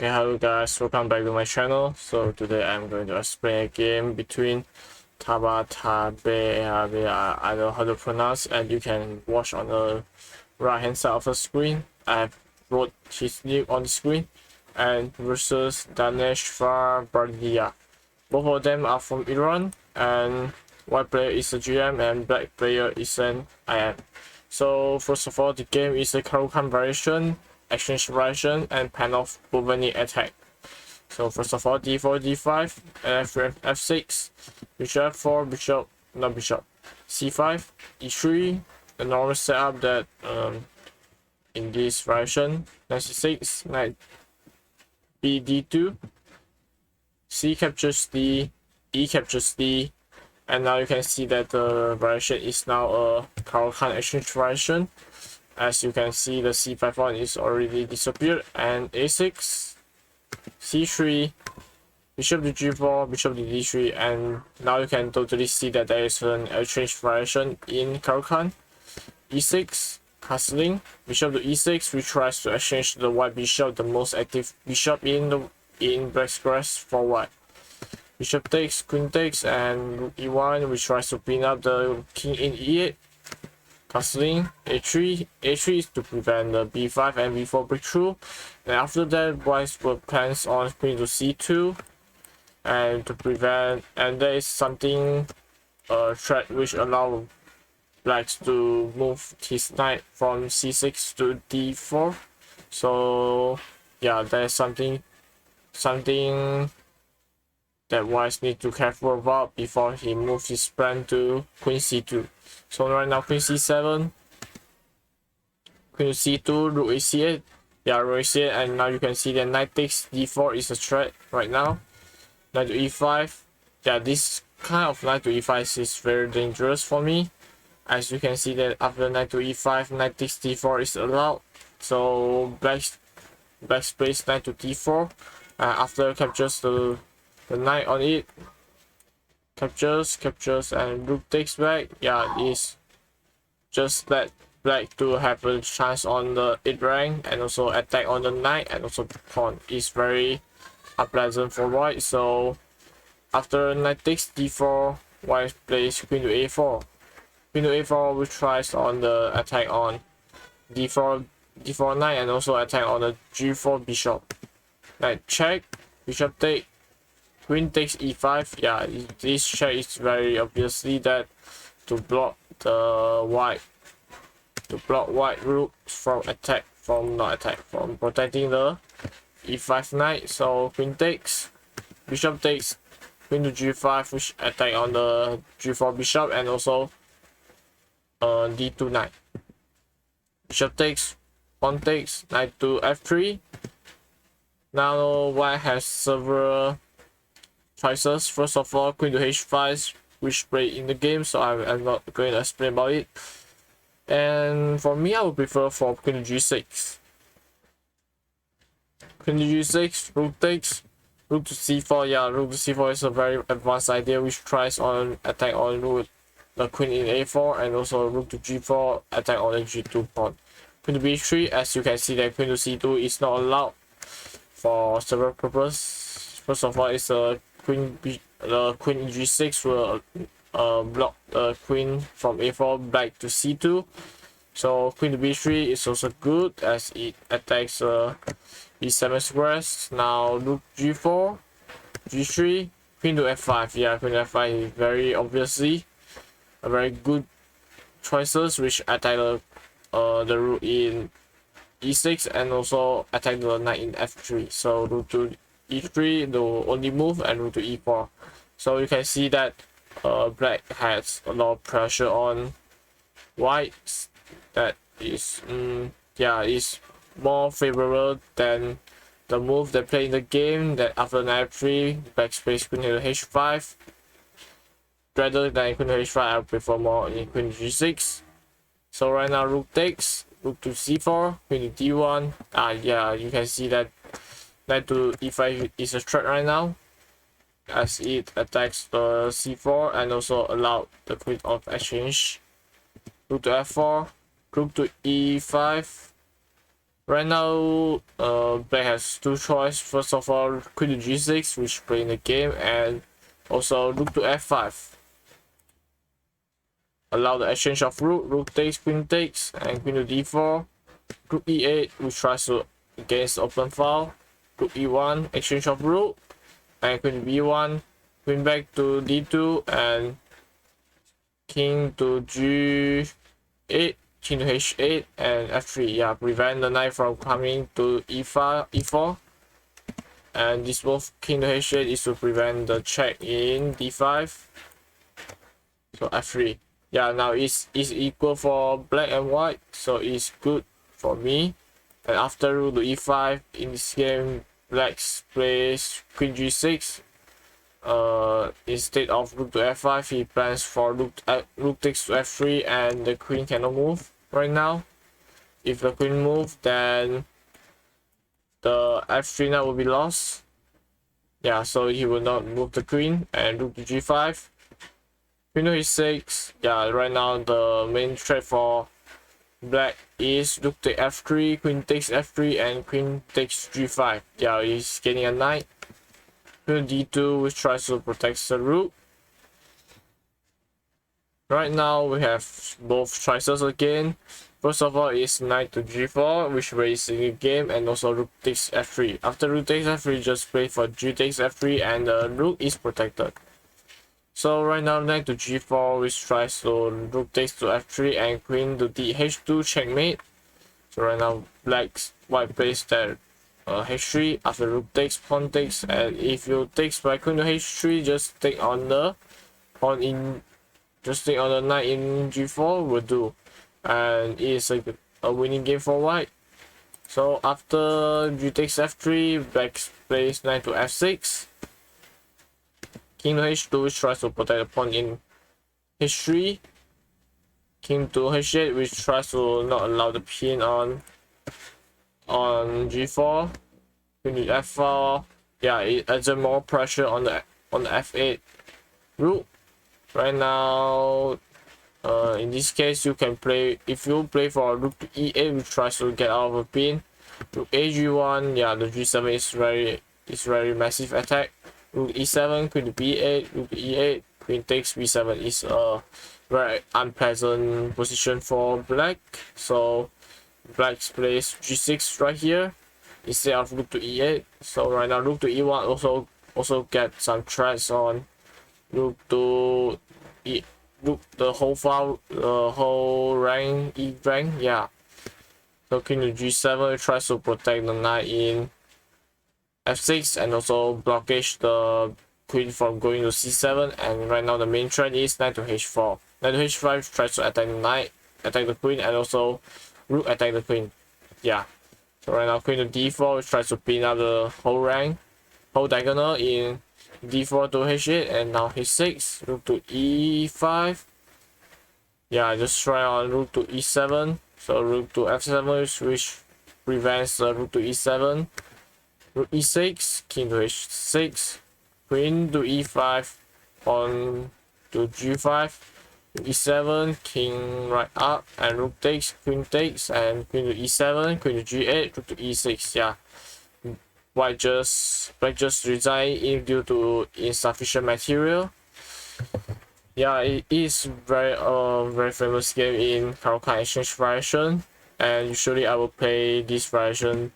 Okay, hello guys, welcome back to my channel. So today I'm going to explain a game between Tabatabaei, I don't know how to pronounce, and you can watch on the right hand side of the screen. I have wrote his name on the screen, and versus Daneshvar. Both of them are from Iran, and white player is a GM and black player is an IM. So first of all, the game is a Caro Kann variation, exchange variation, and Panov Bovani attack. So first of all, d4, d5, f6, bishop f4, bishop, c5, e3, the normal setup that in this variation, knight c6, knight b d2, c captures d, e captures d, and now you can see that the variation is now a Caro Kann exchange variation. As you can see, the c5 one is already disappeared, and a6, c3, bishop to g4, bishop to d3, and now you can totally see that there is an exchange variation in Caro Kann. e6, castling, bishop to e6, which tries to exchange the white bishop, the most active bishop in black squares for white. Bishop takes, queen takes, and rook e1, which tries to pin up the king in e8. Castling, a3 is to prevent the b5 and b4 breakthrough. And after that, white will plans on queen to c2, and to prevent, and there is something threat which allow blacks to move his knight from c6 to d4. So yeah, there's something that white need to careful about before he moves his plan to queen c2. So right now queen c7, queen to c2, rook a8, yeah, rook a8, and now you can see that knight takes d4 is a threat right now. Knight to e5, yeah, this kind of knight to e5 is very dangerous for me. As you can see that after knight to e5, knight takes d4 is allowed. So black plays knight to d4, after captures the knight on it, captures, and rook takes back. Yeah, it's just let black to have a chance on the 8th rank, and also attack on the knight, and also the pawn is very unpleasant for white. So after knight takes d4, white plays queen to a4. Queen to a4, which tries on the attack on d4 knight, and also attack on the g4 bishop. Knight check, bishop take, queen takes e5. Yeah, this check is very obviously that to block the white rook from from protecting the e5 knight. So queen takes, bishop takes, queen to g5, which attack on the g4 bishop, and also d2 knight. Bishop takes, pawn takes, knight to f3. Now white has several choices. First of all, queen to h5, which play in the game, so I'm not going to explain about it. And for me, I would prefer for queen to g6. Queen to g6, rook takes, rook to c4. Yeah, rook to c4 is a very advanced idea which tries on attack on rook, the queen in a4, and also rook to g4, attack on the g2 pawn. Queen to b3, as you can see that queen to c2 is not allowed for several purposes. First of all, it's a queen in g6 will block the queen from a4 back to c2. So queen to b3 is also good as it attacks b7 squares. Now rook g4, g3, queen to f5. Yeah, queen to f5 is very obviously a very good choices which attack the rook in e6, and also attack the knight in f3. So rook to e3 the only move, and rook to e4. So you can see that black has a lot of pressure on white. That is yeah, is more favorable than the move they play in the game, that after knight f3, black plays queen to h5. Rather than queen to h5, I prefer more in queen to g6. So right now rook takes, rook to c4, queen to d1. Yeah, you can see that knight to e5 is a threat right now, as it attacks the c4 and also allow the queen of exchange. Rook to f4, rook to e5, Right now, black has two choices. First of all, queen to g6, which play in the game, and also rook to f5. Allow the exchange of rook takes, queen takes, and queen to d4. Rook e8, which tries to against open file. Rook e1, exchange of rook, and queen to b1, queen back to d2, and king to g8, king to h8, and f3. Yeah, prevent the knight from coming to e4. And this move, king to h8, is to prevent the check in d5. So f3. Yeah, now it's equal for black and white, so it's good for me. And after rook to e5, in this game, black plays queen g6. Instead of rook to f5, he plans for rook takes to f3, and the queen cannot move right now. If the queen moves, then the f3 knight will be lost. Yeah, so he will not move the queen, and rook to g5. Queen to h6. Yeah, right now the main threat for black is rook to f3, queen takes f3, and queen takes g5. Yeah, he's getting a knight. Queen d2, which tries to protect the rook. Right now we have both choices again. First of all is knight to g4, which raises the game, and also rook takes f3. After rook takes f3, just play for g takes f3, and the rook is protected. So right now knight to g4, which tries to rook takes to f3, and queen to h2, checkmate. So right now white plays that h3. After rook takes, pawn takes, and if you takes by queen to h3, just take on the pawn in, just take on the knight in g4 will do, and it's a winning game for white. So after g takes f3, black plays knight to f6. King to h2, which tries to protect the pawn in h3. King to h8, which tries to not allow the pin on g4. Queen to f4. Yeah, it adds more pressure on the f8 rook. Right now, in this case, you can play, if you play for rook to e8, which tries to get out of a pin. Rook a g1. Yeah, the g7 is very massive attack. Rook e7, queen to b8, rook to e8, queen takes b7 is a very unpleasant position for black. So black plays g6 right here instead of rook to e8. So right now rook to e1 also get some threats on rook to the whole file, the whole rank, e rank. Yeah. So king to g7 tries to protect the knight in f6, and also blockage the queen from going to c7. And right now the main trend is knight to h4. Knight to h5 tries to attack the knight, attack the queen, and also rook attack the queen. Yeah. So right now queen to d4, which tries to pin up the whole rank, whole diagonal in d4 to h8, and now h6, rook to e5. Yeah, just try on rook to e7. So rook to f7, which prevents the rook to e7. Rook e6, king to h6, queen to e5, pawn to g5, rook e7, king right up, and rook takes, queen takes, and queen to e7, queen to g8, rook to e6. Yeah, black just resigned due to insufficient material. Yeah, it is very famous game in Caro Kann exchange variation, and usually I will play this variation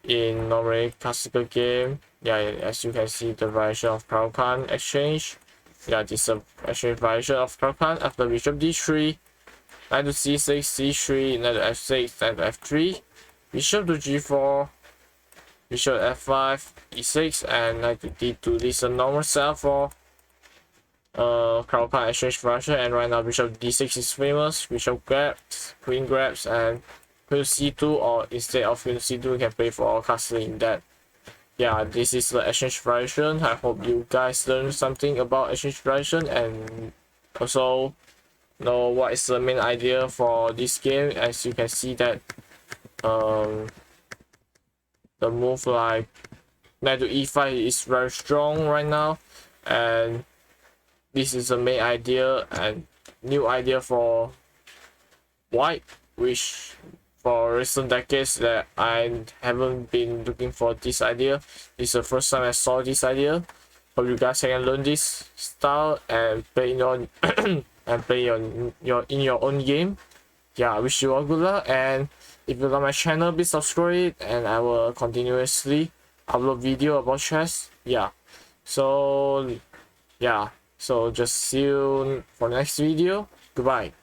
in normally classical game. Yeah, as you can see the variation of Caro Kann exchange. Yeah, this is a exchange variation of Caro Kann. After bishop d3, knight to c6, c3, knight to f6, knight to f3, bishop to g4, bishop f5, e6, and knight to d2. This is a normal setup for Caro Kann exchange variation. And right now bishop d6 is famous. Bishop grabs, queen grabs, and queen to c2, or instead of queen to c2, you can play for castle in that. Yeah, this is the exchange variation. I hope you guys learned something about exchange variation, and also know what is the main idea for this game. As you can see that the move like knight to e5 is very strong right now, and this is the main idea and new idea for white, which for recent decades that I haven't been looking for this idea. This is the first time I saw this idea. Hope you guys can learn this style and play in your and play in your own game. Yeah, I wish you all good luck, and if you like my channel, please subscribe, and I will continuously upload video about chess. Yeah, so just see you for next video. Goodbye.